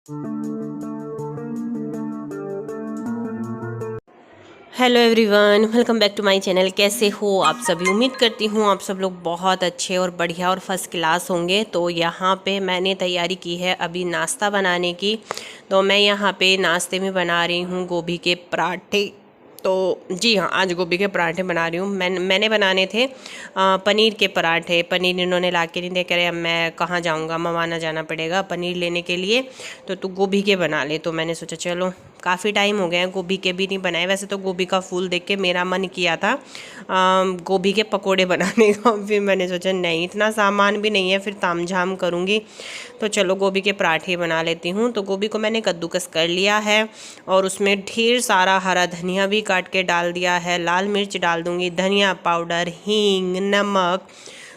Hello everyone, welcome back to my channel. कैसे हो आप सभी? उम्मीद करती हूँ आप सब लोग बहुत अच्छे और बढ़िया और फर्स्ट क्लास होंगे। तो यहाँ पे मैंने तैयारी की है अभी नाश्ता बनाने की। तो मैं यहाँ पे नाश्ते में बना रही हूँ गोभी के पराठे। तो जी हाँ, आज गोभी के पराठे बना रही हूँ। मैंने बनाने थे पनीर के पराठे। पनीर इन्होंने ला के नहीं दे, कह रहे अब मैं कहाँ जाऊँगा, मवाना जाना पड़ेगा पनीर लेने के लिए, तो तू गोभी के बना ले। तो मैंने सोचा चलो, काफ़ी टाइम हो गया है गोभी के भी नहीं बनाए। वैसे तो गोभी का फूल देख के मेरा मन किया था गोभी के पकोड़े बनाने का। फिर मैंने सोचा नहीं, इतना सामान भी नहीं है, फिर तामझाम करूँगी, तो चलो गोभी के पराठे बना लेती हूँ। तो गोभी को मैंने कद्दूकस कर लिया है और उसमें ढेर सारा हरा धनिया भी काट के डाल दिया है। लाल मिर्च डाल दूँगी, धनिया पाउडर, हींग, नमक,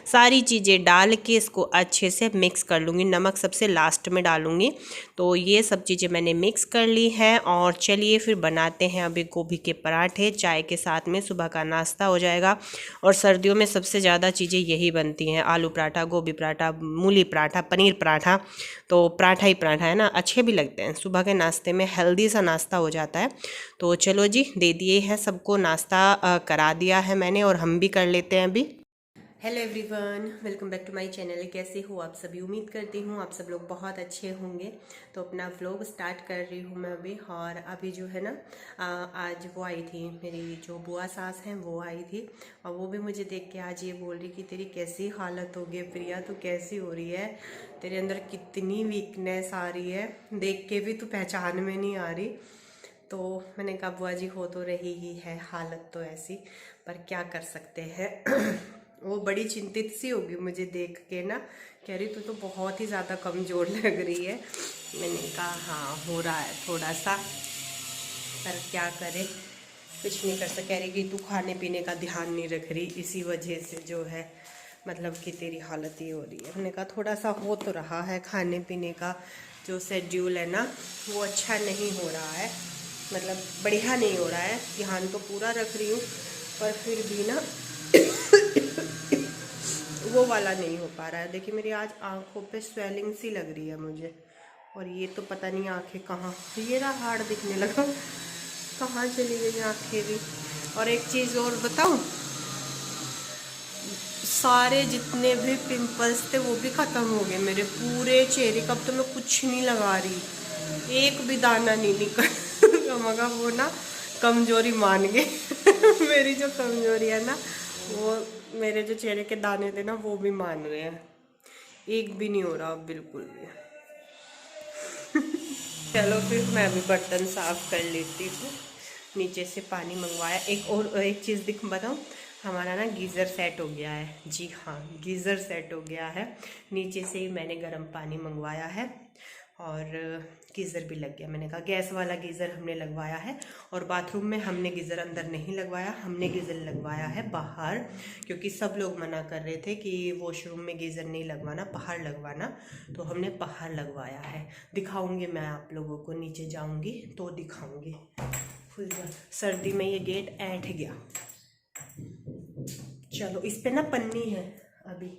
सारी चीज़ें डाल के इसको अच्छे से मिक्स कर लूँगी। नमक सबसे लास्ट में डालूँगी। तो ये सब चीज़ें मैंने मिक्स कर ली है और चलिए फिर बनाते हैं अभी गोभी के पराठे। चाय के साथ में सुबह का नाश्ता हो जाएगा। और सर्दियों में सबसे ज़्यादा चीज़ें यही बनती हैं, आलू पराठा, गोभी पराठा, मूली पराठा, पनीर पराठा। तो पराठा ही पराठा है ना, अच्छे भी लगते हैं। सुबह के नाश्ते में हेल्दी सा नाश्ता हो जाता है। तो चलो जी, दे दिए हैं सबको नाश्ता, करा दिया है मैंने, और हम भी कर लेते हैं अभी। Hello everyone, welcome back to my channel. कैसे हो आप सभी? उम्मीद करती हूँ आप सब लोग बहुत अच्छे होंगे। तो अपना व्लॉग स्टार्ट कर रही हूँ मैं अभी। और अभी जो है ना, आज वो आई थी, मेरी जो बुआ सास हैं वो आई थी। और वो भी मुझे देख के आज ये बोल रही कि तेरी कैसी हालत हो गई प्रिया, तू कैसी हो रही है, तेरे अंदर कितनी वीकनेस आ रही है, देख के भी तू पहचान में नहीं आ रही। तो मैंने कहा बुआ जी, हो तो रही ही है हालत तो ऐसी, पर क्या कर सकते हैं। वो बड़ी चिंतित सी होगी मुझे देख के ना, कह रही तू तो बहुत ही ज़्यादा कमज़ोर लग रही है। मैंने कहा हाँ, हो रहा है थोड़ा सा, पर क्या करे, कुछ नहीं कर सकते। कह रही कि तू खाने पीने का ध्यान नहीं रख रही, इसी वजह से जो है मतलब कि तेरी हालत ये हो रही है। मैंने कहा थोड़ा सा हो तो रहा है, खाने पीने का जो शेड्यूल है ना वो अच्छा नहीं हो रहा है, मतलब बढ़िया नहीं हो रहा है। ध्यान तो पूरा रख रही हूँ, पर फिर भी ना वो वाला नहीं हो पा रहा है। देखिए मेरी आज आंखों पे स्वेलिंग सी लग रही है मुझे, और ये तो पता नहीं आंखें कहाँ, ये रहा हार्ड दिखने लगा, कहाँ चली गई आंखें भी। और एक चीज़ और बताऊँ, सारे जितने भी पिंपल्स थे वो भी ख़त्म हो गए मेरे पूरे चेहरे का। अब तो मैं कुछ नहीं लगा रही, एक भी दाना नहीं निकल मगर वो ना कमजोरी मान गए। मेरी जो कमजोरी है ना, वो मेरे जो चेहरे के दाने थे ना वो भी मान रहे हैं। एक भी नहीं हो रहा अब बिल्कुल भी। चलो फिर मैं अभी बर्तन साफ कर लेती हूँ। नीचे से पानी मंगवाया। एक चीज़ दिख बताऊँ, हमारा ना गीज़र सेट हो गया है। जी हाँ, गीज़र सेट हो गया है। नीचे से ही मैंने गर्म पानी मंगवाया है और गीज़र भी लग गया। मैंने कहा गैस वाला गीज़र हमने लगवाया है, और बाथरूम में हमने गीज़र अंदर नहीं लगवाया, हमने गीज़र लगवाया है बाहर, क्योंकि सब लोग मना कर रहे थे कि वॉशरूम में गीज़र नहीं लगवाना, बाहर लगवाना। तो हमने बाहर लगवाया है। दिखाऊंगी मैं आप लोगों को, नीचे जाऊंगी तो दिखाऊंगी। खुल जा, सर्दी में ये गेट ऐंठ गया। चलो, इस पे ना पन्नी है अभी,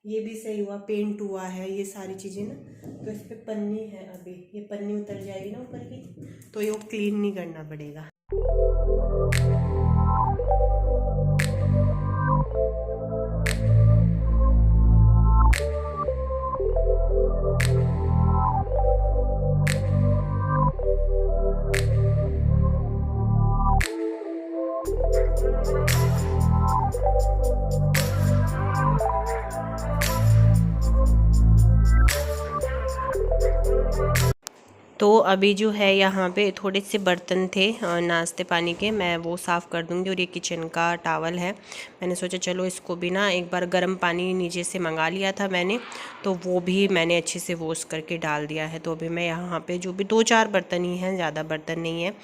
ये भी सही हुआ, पेंट हुआ है, ये सारी चीज़ें ना, तो इस पे पन्नी है अभी। ये पन्नी उतर जाएगी ना ऊपर की, तो ये क्लीन नहीं करना पड़ेगा। तो अभी जो है यहाँ पे थोड़े से बर्तन थे नाश्ते पानी के, मैं वो साफ़ कर दूँगी। और ये किचन का टावल है, मैंने सोचा चलो इसको भी ना एक बार गर्म पानी नीचे से मंगा लिया था मैंने, तो वो भी मैंने अच्छे से वॉश करके डाल दिया है। तो अभी मैं यहाँ पे जो भी 2-4 बर्तन ही हैं, ज़्यादा बर्तन नहीं है।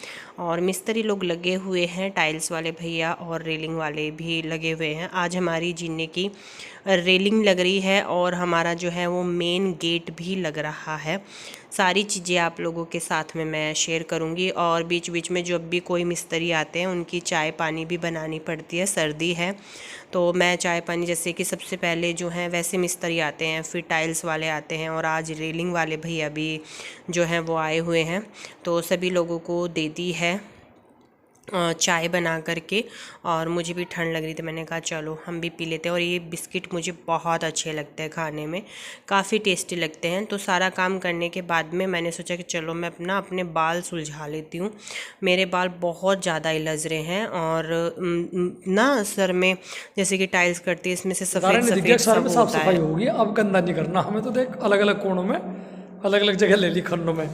और मिस्त्री लोग लगे हुए हैं, टाइल्स वाले भैया और रेलिंग वाले भी लगे हुए हैं। आज हमारी जीने की रेलिंग लग रही है और हमारा जो है वो मेन गेट भी लग रहा है। सारी चीज़ें आप लोगों के साथ में मैं शेयर करूंगी। और बीच बीच में जब भी कोई मिस्त्री आते हैं उनकी चाय पानी भी बनानी पड़ती है, सर्दी है तो मैं चाय पानी, जैसे कि सबसे पहले जो है वैसे मिस्त्री आते हैं, फिर टाइल्स वाले आते हैं, और आज रेलिंग वाले भैया भी जो हैं वो आए हुए हैं, तो सभी लोगों को दे दी है चाय बना करके। और मुझे भी ठंड लग रही थी, मैंने कहा चलो हम भी पी लेते हैं। और ये बिस्किट मुझे बहुत अच्छे लगते हैं खाने में, काफ़ी टेस्टी लगते हैं। तो सारा काम करने के बाद में मैंने सोचा कि चलो मैं अपने बाल सुलझा लेती हूँ। मेरे बाल बहुत ज़्यादा इलझ रहे हैं और ना सर में जैसे कि टाइल्स करती है इसमें से सफ़ेद सफ़ेद सब साफ होता सफाई है। होगी, अब गंदा नहीं करना हमें। तो देख अलग अलग कोनों में अलग अलग जगह ले ली, खन्नों में।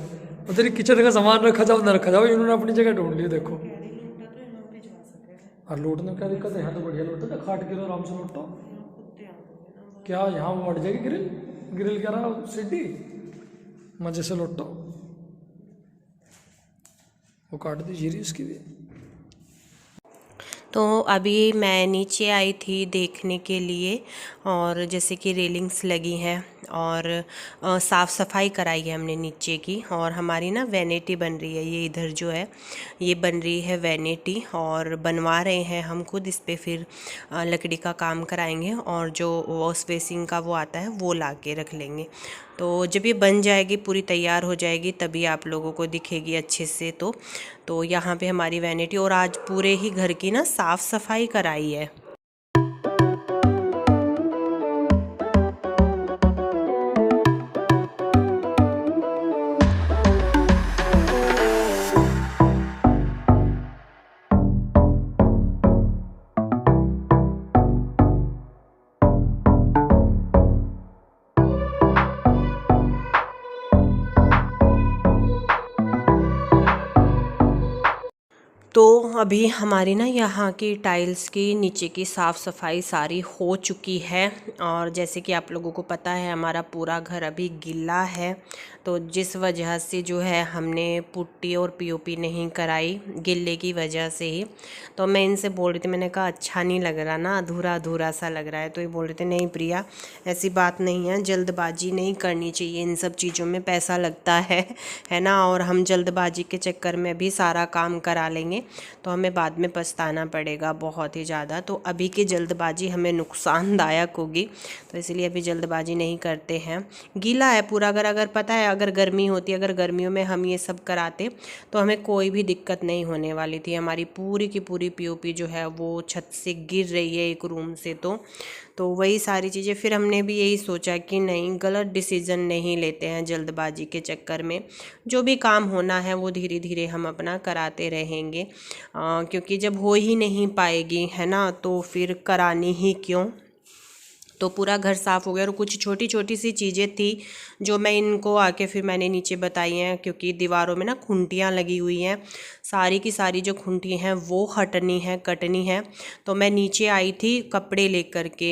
उधर ही किचन का सामान रखा जाओ ना रखा जाओ, इन्होंने अपनी जगह ढूंढ ली देखो। और लूटने में क्या दिक्कत है, यहाँ तो बढ़िया लूटो ना, खाट के आराम से लूटो। क्या यहाँ वो अट जाएगी ग्रिल, ग्रिल कह रहा सीढ़ी, मजे से लूटो। वो काट दी जीरी उसकी भी। तो अभी मैं नीचे आई थी देखने के लिए, और जैसे कि रेलिंग्स लगी हैं और साफ़ सफाई कराई है हमने नीचे की। और हमारी ना वैनिटी बन रही है, ये इधर जो है ये बन रही है वैनिटी, और बनवा रहे हैं हम खुद। इस पे फिर लकड़ी का काम कराएंगे और जो वॉश बेसिन का वो आता है वो ला के रख लेंगे। तो जब ये बन जाएगी, पूरी तैयार हो जाएगी, तभी आप लोगों को दिखेगी अच्छे से। तो यहाँ पे हमारी वैनिटी, और आज पूरे ही घर की ना साफ़ सफाई कराई है। तो अभी हमारी ना यहाँ की टाइल्स की नीचे की साफ़ सफाई सारी हो चुकी है। और जैसे कि आप लोगों को पता है हमारा पूरा घर अभी गीला है, तो जिस वजह से जो है हमने पुट्टी और पीओपी नहीं कराई, गिल्ले की वजह से ही। तो मैं इनसे बोल रही थी, मैंने कहा अच्छा नहीं लग रहा ना, अधूरा अधूरा सा लग रहा है। तो ये बोल रहे थे नहीं प्रिया ऐसी बात नहीं है, जल्दबाजी नहीं करनी चाहिए, इन सब चीज़ों में पैसा लगता है ना, और हम जल्दबाजी के चक्कर में भी सारा काम करा लेंगे तो हमें बाद में पछताना पड़ेगा बहुत ही ज़्यादा। तो अभी की जल्दबाजी हमें नुकसानदायक होगी, तो इसलिए अभी जल्दबाजी नहीं करते हैं। गीला है पूरा घर, अगर पता है अगर गर्मी होती, अगर गर्मियों में हम ये सब कराते तो हमें कोई भी दिक्कत नहीं होने वाली थी। हमारी पूरी की पूरी पीओपी जो है वो छत से गिर रही है एक रूम से। तो वही सारी चीज़ें, फिर हमने भी यही सोचा कि नहीं, गलत डिसीज़न नहीं लेते हैं जल्दबाजी के चक्कर में। जो भी काम होना है वो धीरे धीरे हम अपना कराते रहेंगे, क्योंकि जब हो ही नहीं पाएगी है ना, तो फिर करानी ही क्यों। तो पूरा घर साफ़ हो गया, और कुछ छोटी छोटी सी चीज़ें थी जो मैं इनको आके फिर मैंने नीचे बताई हैं, क्योंकि दीवारों में ना खुंटियाँ लगी हुई हैं, सारी की सारी जो खुंटी हैं वो हटनी है, कटनी है। तो मैं नीचे आई थी कपड़े लेकर के,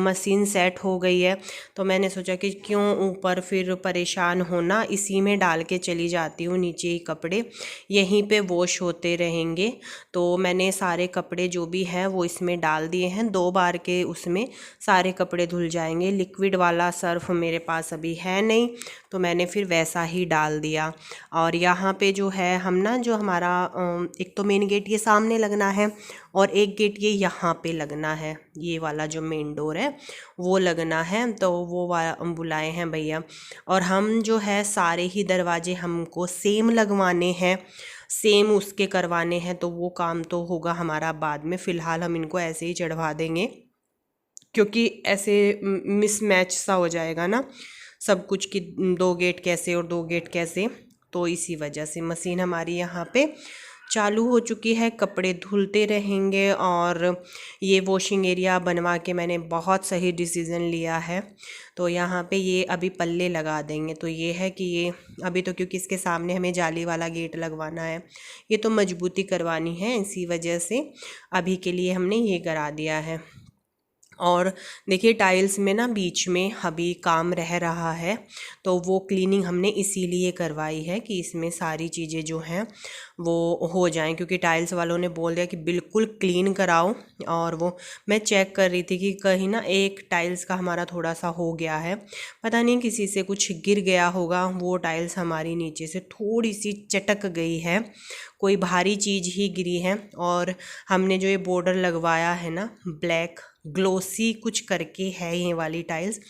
मशीन सेट हो गई है, तो मैंने सोचा कि क्यों ऊपर फिर परेशान होना, इसी में डाल के चली जाती हूँ नीचे ही कपड़े, यहीं पे वॉश होते रहेंगे। तो मैंने सारे कपड़े जो भी हैं वो इसमें डाल दिए हैं, 2 बार के उसमें सारे कपड़े धुल जाएंगे। लिक्विड वाला सर्फ मेरे पास अभी है नहीं, तो मैंने फिर वैसा ही डाल दिया। और यहाँ पे जो है हम ना, जो हमारा एक तो मेन गेट ये सामने लगना है, और एक गेट ये यहाँ पे लगना है, ये वाला जो मेन डोर है वो लगना है। तो वो बुलाए हैं भैया, और हम जो है सारे ही दरवाजे हमको सेम लगवाने हैं, सेम उसके करवाने हैं। तो वो काम तो होगा हमारा बाद में, फ़िलहाल हम इनको ऐसे ही चढ़वा देंगे, क्योंकि ऐसे मिसमैच सा हो जाएगा ना सब कुछ, कि 2 गेट कैसे और 2 गेट कैसे। तो इसी वजह से मशीन हमारी यहाँ पे चालू हो चुकी है, कपड़े धुलते रहेंगे। और ये वॉशिंग एरिया बनवा के मैंने बहुत सही डिसीज़न लिया है। तो यहाँ पे ये अभी पल्ले लगा देंगे, तो ये है कि ये अभी तो, क्योंकि इसके सामने हमें जाली वाला गेट लगवाना है, ये तो मजबूती करवानी है, इसी वजह से अभी के लिए हमने ये करा दिया है। और देखिए टाइल्स में ना बीच में अभी काम रह रहा है, तो वो क्लीनिंग हमने इसीलिए करवाई है कि इसमें सारी चीज़ें जो हैं वो हो जाएं, क्योंकि टाइल्स वालों ने बोल दिया कि बिल्कुल क्लीन कराओ। और वो मैं चेक कर रही थी कि कहीं ना एक टाइल्स का हमारा थोड़ा सा हो गया है, पता नहीं किसी से कुछ गिर गया होगा, वो टाइल्स हमारी नीचे से थोड़ी सी चटक गई है, कोई भारी चीज़ ही गिरी है। और हमने जो ये बॉर्डर लगवाया है ना ब्लैक ग्लोसी कुछ करके है ये वाली टाइल्स,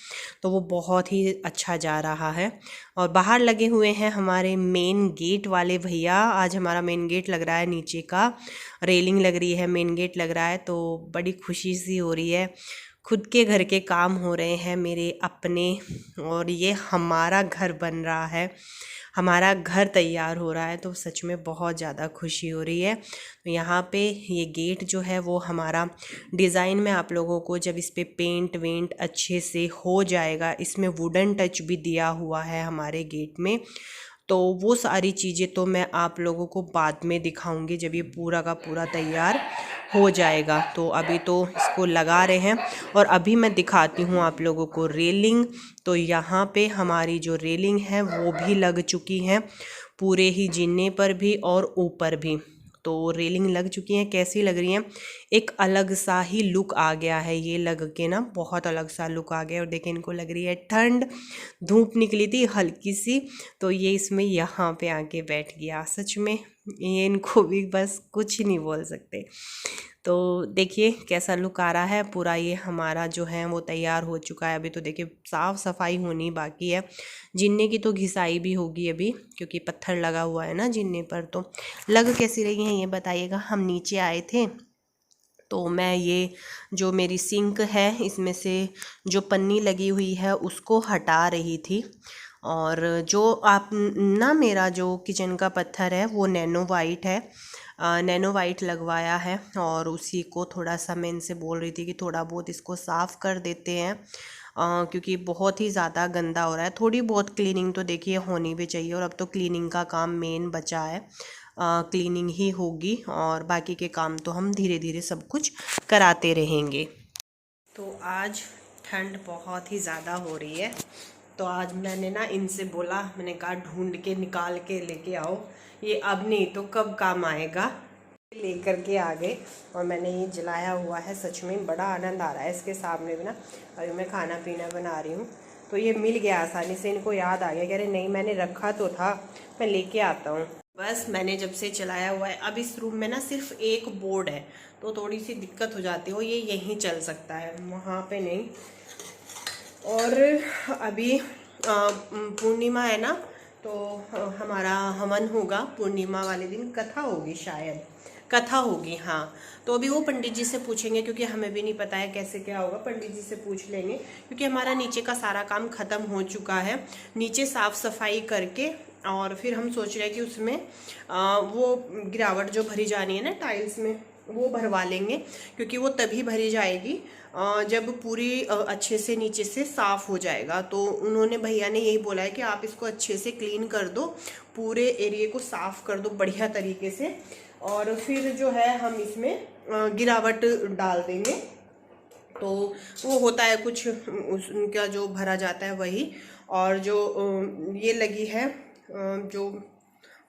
तो वो बहुत ही अच्छा जा रहा है। और बाहर लगे हुए हैं हमारे मेन गेट वाले भैया, आज हमारा मेन गेट लग रहा है, नीचे का रेलिंग लग रही है, मेन गेट लग रहा है, तो बड़ी खुशी सी हो रही है। खुद के घर के काम हो रहे हैं मेरे अपने, और ये हमारा घर बन रहा है, हमारा घर तैयार हो रहा है, तो सच में बहुत ज़्यादा खुशी हो रही है। तो यहाँ पे ये गेट जो है वो हमारा डिज़ाइन में आप लोगों को जब इस पे पेंट वेंट अच्छे से हो जाएगा, इसमें वुडन टच भी दिया हुआ है हमारे गेट में, तो वो सारी चीज़ें तो मैं आप लोगों को बाद में दिखाऊंगी जब ये पूरा का पूरा तैयार हो जाएगा। तो अभी तो इसको लगा रहे हैं, और अभी मैं दिखाती हूँ आप लोगों को रेलिंग। तो यहाँ पे हमारी जो रेलिंग है वो भी लग चुकी है, पूरे ही जीने पर भी और ऊपर भी, तो रेलिंग लग चुकी हैं। कैसी लग रही हैं, एक अलग सा ही लुक आ गया है, ये लग के ना बहुत अलग सा लुक आ गया। और देखिए इनको लग रही है ठंड, धूप निकली थी हल्की सी, तो ये इसमें यहाँ पे आके बैठ गया। सच में ये इनको भी बस कुछ नहीं बोल सकते। तो देखिए कैसा लुक आ रहा है पूरा, ये हमारा जो है वो तैयार हो चुका है। अभी तो देखिए साफ़ सफाई होनी बाकी है, जिन्ने की तो घिसाई भी होगी अभी, क्योंकि पत्थर लगा हुआ है ना जिन्ने पर। तो लग कैसी रही हैं ये बताइएगा। हम नीचे आए थे तो मैं ये जो मेरी सिंक है इसमें से जो पन्नी लगी हुई है उसको हटा रही थी, और जो आप ना मेरा जो किचन का पत्थर है वो नैनो वाइट है, नैनो वाइट लगवाया है, और उसी को थोड़ा सा मैं इनसे बोल रही थी कि थोड़ा बहुत इसको साफ़ कर देते हैं, क्योंकि बहुत ही ज़्यादा गंदा हो रहा है। थोड़ी बहुत क्लीनिंग तो देखिए होनी भी चाहिए, और अब तो क्लीनिंग का काम मेन बचा है, क्लीनिंग ही होगी, और बाकी के काम तो हम धीरे धीरे सब कुछ कराते रहेंगे। तो आज ठंड बहुत ही ज़्यादा हो रही है, तो आज मैंने ना इनसे बोला, मैंने कहा ढूंढ के निकाल के लेके आओ, ये अब नहीं तो कब काम आएगा। लेकर के आ गए, और मैंने ये जलाया हुआ है। सच में बड़ा आनंद आ रहा है इसके सामने भी ना। अभी मैं खाना पीना बना रही हूँ, तो ये मिल गया आसानी से, इनको याद आ गया कि अरे नहीं मैंने रखा तो था, मैं लेके आता हूँ। बस मैंने जब से चलाया हुआ है। अब इस रूम में ना सिर्फ एक बोर्ड है, तो थोड़ी सी दिक्कत हो जाती है, ये यहीं चल सकता है, वहाँ पे नहीं। और अभी पूर्णिमा है ना, तो हमारा हवन होगा पूर्णिमा वाले दिन, कथा होगी शायद, कथा होगी हाँ। तो अभी वो पंडित जी से पूछेंगे, क्योंकि हमें भी नहीं पता है कैसे क्या होगा, पंडित जी से पूछ लेंगे। क्योंकि हमारा नीचे का सारा काम खत्म हो चुका है, नीचे साफ सफाई करके, और फिर हम सोच रहे हैं कि उसमें वो गिरावट जो भरी जानी है ना टाइल्स में, वो भरवा लेंगे, क्योंकि वो तभी भरी जाएगी जब पूरी अच्छे से नीचे से साफ़ हो जाएगा। तो उन्होंने भैया ने यही बोला है कि आप इसको अच्छे से क्लीन कर दो, पूरे एरिया को साफ़ कर दो बढ़िया तरीके से, और फिर जो है हम इसमें गिरावट डाल देंगे। तो वो होता है कुछ उनका जो भरा जाता है वही, और जो ये लगी है जो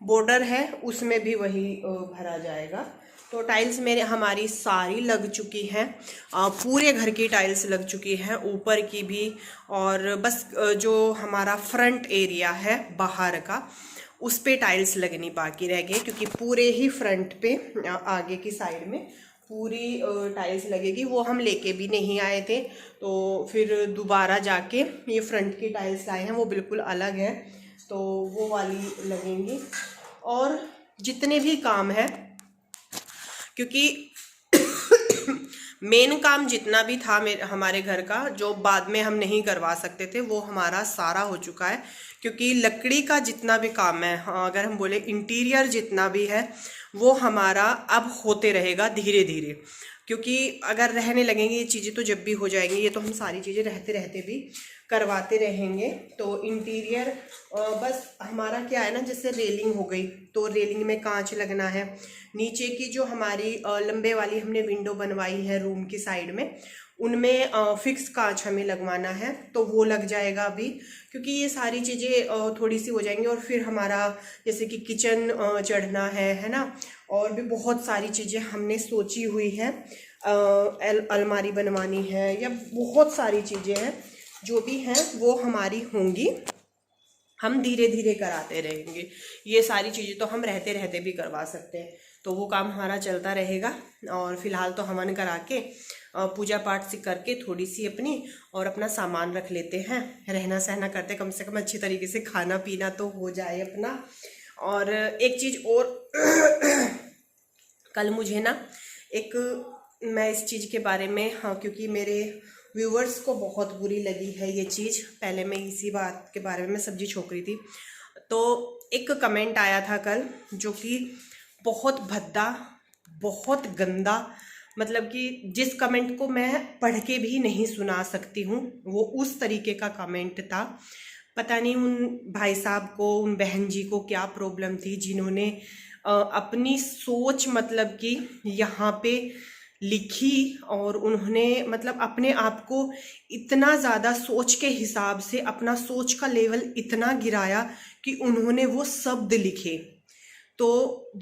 बॉर्डर है उसमें भी वही भरा जाएगा। तो टाइल्स मेरे हमारी सारी लग चुकी हैं, पूरे घर की टाइल्स लग चुकी हैं, ऊपर की भी, और बस जो हमारा फ्रंट एरिया है बाहर का उस पे टाइल्स लगनी बाकी रह गई, क्योंकि पूरे ही फ्रंट पे आगे की साइड में पूरी टाइल्स लगेगी। वो हम लेके भी नहीं आए थे, तो फिर दोबारा जाके ये फ्रंट की टाइल्स लाए हैं, वो बिल्कुल अलग है, तो वो वाली लगेंगी। और जितने भी काम है, क्योंकि मेन काम जितना भी था हमारे घर का जो बाद में हम नहीं करवा सकते थे, वो हमारा सारा हो चुका है। क्योंकि लकड़ी का जितना भी काम है, अगर हम बोले इंटीरियर जितना भी है, वो हमारा अब होते रहेगा धीरे धीरे, क्योंकि अगर रहने लगेंगे ये चीज़ें तो जब भी हो जाएंगी, ये तो हम सारी चीज़ें रहते रहते भी करवाते रहेंगे। तो इंटीरियर बस हमारा क्या है ना, जैसे रेलिंग हो गई तो रेलिंग में कांच लगना है, नीचे की जो हमारी लंबे वाली हमने विंडो बनवाई है रूम की साइड में, उनमें फिक्स कांच हमें लगवाना है, तो वो लग जाएगा अभी, क्योंकि ये सारी चीज़ें थोड़ी सी हो जाएंगी। और फिर हमारा जैसे कि किचन चढ़ना है ना, और भी बहुत सारी चीज़ें हमने सोची हुई है। अलमारी बनवानी है, या बहुत सारी चीज़ें हैं जो भी हैं वो हमारी होंगी। हम धीरे धीरे कराते रहेंगे, ये सारी चीज़ें तो हम रहते रहते भी करवा सकते हैं, तो वो काम हमारा चलता रहेगा। और फिलहाल तो हवन करा के पूजा पाठ से करके थोड़ी सी अपनी और अपना सामान रख लेते हैं, रहना सहना करते, कम से कम अच्छी तरीके से खाना पीना तो हो जाए अपना। और एक चीज़ और कल मुझे ना मैं इस चीज़ के बारे में, हाँ, क्योंकि मेरे व्यूवर्स को बहुत बुरी लगी है ये चीज़। पहले मैं इसी बात के बारे में मैं सब्जी छोक रही थी, तो एक कमेंट आया था कल जो कि बहुत भद्दा, बहुत गंदा, मतलब कि जिस कमेंट को मैं पढ़ के भी नहीं सुना सकती हूँ, वो उस तरीके का कमेंट था। पता नहीं उन भाई साहब को, उन बहन जी को क्या प्रॉब्लम थी, जिन्होंने अपनी सोच मतलब कि यहाँ पे लिखी, और उन्होंने मतलब अपने आप को इतना ज़्यादा सोच के हिसाब से अपना सोच का लेवल इतना गिराया कि उन्होंने वो शब्द लिखे। तो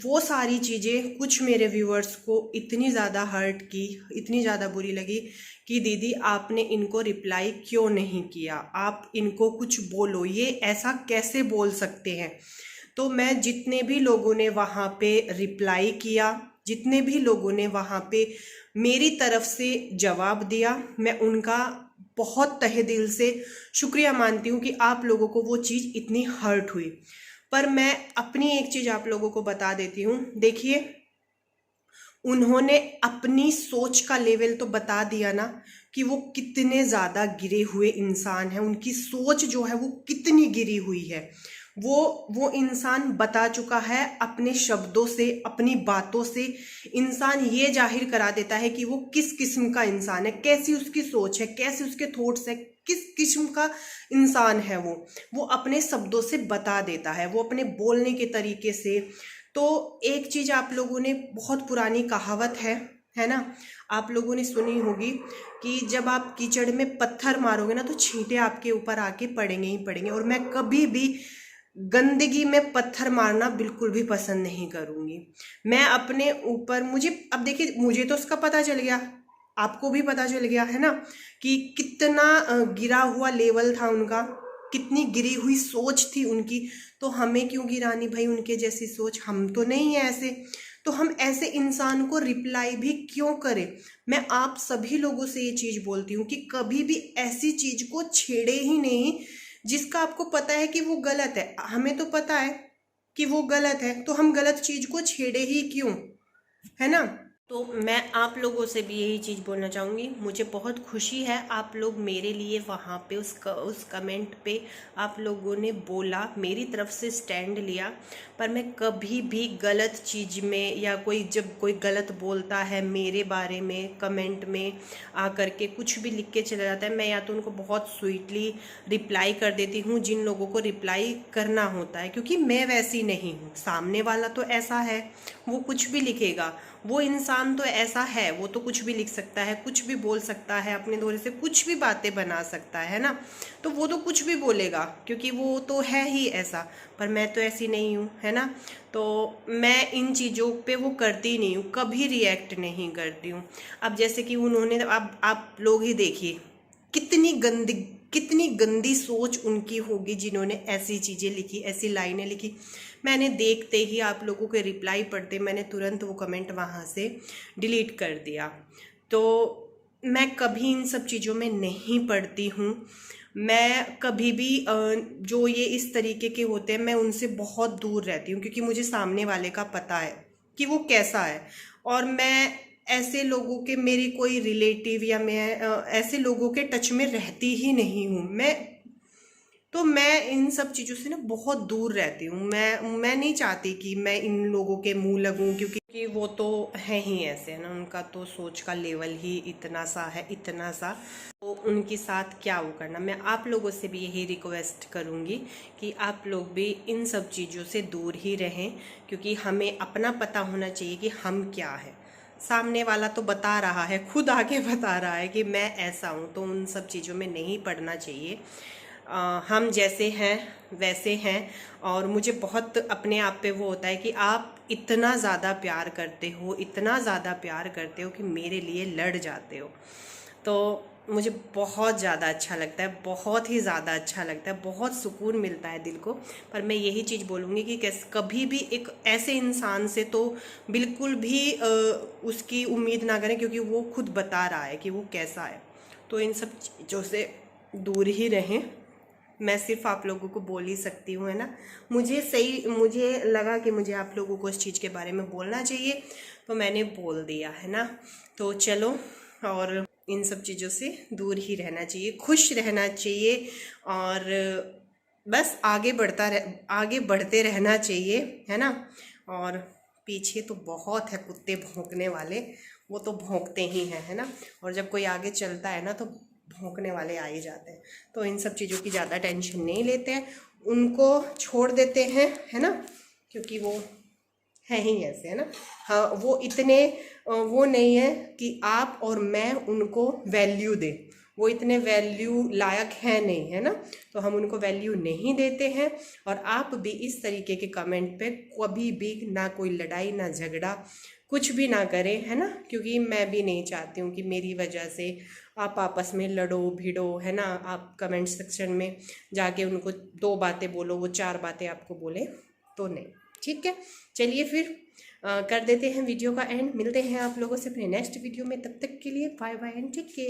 वो सारी चीज़ें कुछ मेरे व्यूअर्स को इतनी ज़्यादा हर्ट की, इतनी ज़्यादा बुरी लगी कि दीदी आपने इनको रिप्लाई क्यों नहीं किया, आप इनको कुछ बोलो, ये ऐसा कैसे बोल सकते हैं। तो मैं जितने भी लोगों ने वहाँ पे रिप्लाई किया, जितने भी लोगों ने वहाँ पे मेरी तरफ से जवाब दिया, मैं उनका बहुत तहे दिल से शुक्रिया मानती हूँ कि आप लोगों को वो चीज़ इतनी हर्ट हुई। पर मैं अपनी एक चीज़ आप लोगों को बता देती हूँ। देखिए, उन्होंने अपनी सोच का लेवल तो बता दिया ना कि वो कितने ज़्यादा गिरे हुए इंसान हैं, उनकी सोच जो है वो कितनी गिरी हुई है, वो इंसान बता चुका है अपने शब्दों से, अपनी बातों से। इंसान ये जाहिर करा देता है कि वो किस किस्म का इंसान है, कैसी उसकी सोच है, कैसे उसके थॉट्स है, किस किस्म का इंसान है वो अपने शब्दों से बता देता है, वो अपने बोलने के तरीके से। तो एक चीज़ आप लोगों ने, बहुत पुरानी कहावत है ना, आप लोगों ने सुनी होगी कि जब आप कीचड़ में पत्थर मारोगे ना तो छींटे आपके ऊपर आके पड़ेंगे ही पड़ेंगे। और मैं कभी भी गंदगी में पत्थर मारना बिल्कुल भी पसंद नहीं करूँगी। मैं अपने ऊपर, मुझे अब देखिए, मुझे तो उसका पता चल गया, आपको भी पता चल गया है ना कि कितना गिरा हुआ लेवल था उनका, कितनी गिरी हुई सोच थी उनकी। तो हमें क्यों गिरानी भाई उनके जैसी सोच, हम तो नहीं है ऐसे, तो हम ऐसे इंसान को रिप्लाई भी क्यों करें। मैं आप सभी लोगों से ये चीज़ बोलती हूँ कि कभी भी ऐसी चीज़ को छेड़े ही नहीं जिसका आपको पता है कि वो गलत है। हमें तो पता है कि वो गलत है, तो हम गलत चीज़ को छेड़े ही क्यों, है ना। तो मैं आप लोगों से भी यही चीज़ बोलना चाहूँगी, मुझे बहुत खुशी है आप लोग मेरे लिए वहाँ पे उस कमेंट पे आप लोगों ने बोला, मेरी तरफ से स्टैंड लिया। पर मैं कभी भी गलत चीज़ में, या जब कोई गलत बोलता है मेरे बारे में कमेंट में आकर के कुछ भी लिख के चला जाता है, मैं या तो उनको बहुत स्वीटली रिप्लाई कर देती हूँ, जिन लोगों को रिप्लाई करना होता है, क्योंकि मैं वैसी नहीं हूँ। सामने वाला तो ऐसा है, वो कुछ भी लिखेगा, वो इंसान तो ऐसा है, वो तो कुछ भी लिख सकता है, कुछ भी बोल सकता है, अपने दोरे से कुछ भी बातें बना सकता है ना। तो वो तो कुछ भी बोलेगा क्योंकि वो तो है ही ऐसा। पर मैं तो ऐसी नहीं हूँ, है ना। तो मैं इन चीज़ों पे वो करती नहीं हूँ, कभी रिएक्ट नहीं करती हूँ। अब जैसे कि उन्होंने, अब आप लोग ही देखिए कितनी गंदी सोच उनकी होगी जिन्होंने ऐसी चीज़ें लिखी, ऐसी लाइनें लिखी। मैंने देखते ही, आप लोगों के रिप्लाई पढ़ते, मैंने तुरंत वो कमेंट वहाँ से डिलीट कर दिया। तो मैं कभी इन सब चीज़ों में नहीं पढ़ती हूँ। मैं कभी भी जो ये इस तरीके के होते हैं, मैं उनसे बहुत दूर रहती हूँ, क्योंकि मुझे सामने वाले का पता है कि वो कैसा है। और मैं ऐसे लोगों के, मेरी कोई रिलेटिव या मैं ऐसे लोगों के टच में रहती ही नहीं हूँ। मैं इन सब चीज़ों से ना बहुत दूर रहती हूँ। मैं नहीं चाहती कि मैं इन लोगों के मुंह लगूँ, क्योंकि वो तो है ही ऐसे, है ना। उनका तो सोच का लेवल ही इतना सा है, इतना सा, तो उनके साथ क्या वो करना। मैं आप लोगों से भी यही रिक्वेस्ट करूँगी कि आप लोग भी इन सब चीज़ों से दूर ही रहें, क्योंकि हमें अपना पता होना चाहिए कि हम क्या है। सामने वाला तो बता रहा है, खुद आके बता रहा है कि मैं ऐसा हूँ, तो उन सब चीज़ों में नहीं पड़ना चाहिए। हम जैसे हैं वैसे हैं। और मुझे बहुत अपने आप पे वो होता है कि आप इतना ज़्यादा प्यार करते हो, इतना ज़्यादा प्यार करते हो कि मेरे लिए लड़ जाते हो। तो मुझे बहुत ज़्यादा अच्छा लगता है, बहुत ही ज़्यादा अच्छा लगता है, बहुत सुकून मिलता है दिल को। पर मैं यही चीज़ बोलूँगी कि कभी भी एक ऐसे इंसान से तो बिल्कुल भी उसकी उम्मीद ना करें, क्योंकि वो खुद बता रहा है कि वो कैसा है। तो इन सब चीज़ों से दूर ही रहें। मैं सिर्फ आप लोगों को बोल ही सकती हूँ, है ना। मुझे लगा कि मुझे आप लोगों को इस चीज़ के बारे में बोलना चाहिए, तो मैंने बोल दिया, है ना। तो चलो, और इन सब चीज़ों से दूर ही रहना चाहिए, खुश रहना चाहिए, और बस आगे बढ़ते रहना चाहिए, है ना। और पीछे तो बहुत है कुत्ते भौंकने वाले, वो तो भौंकते ही हैं, है ना। और जब कोई आगे चलता है ना तो भौंकने वाले आ ही जाते हैं। तो इन सब चीज़ों की ज़्यादा टेंशन नहीं लेते हैं, उनको छोड़ देते हैं, है ना, क्योंकि वो है ही ऐसे, है ना। हाँ, वो इतने वो नहीं है कि आप और मैं उनको वैल्यू दें, वो इतने वैल्यू लायक है नहीं, है ना। तो हम उनको वैल्यू नहीं देते हैं। और आप भी इस तरीके के कमेंट पे कभी भी ना कोई लड़ाई ना झगड़ा कुछ भी ना करें, है ना, क्योंकि मैं भी नहीं चाहती हूँ कि मेरी वजह से आप आपस में लड़ो भिड़ो, है ना। आप कमेंट सेक्शन में जाके उनको 2 बातें बोलो, वो 4 बातें आपको बोले, तो नहीं। ठीक है, चलिए फिर कर देते हैं वीडियो का एंड। मिलते हैं आप लोगों से अपने नेक्स्ट वीडियो में, तब तक के लिए bye bye and take care.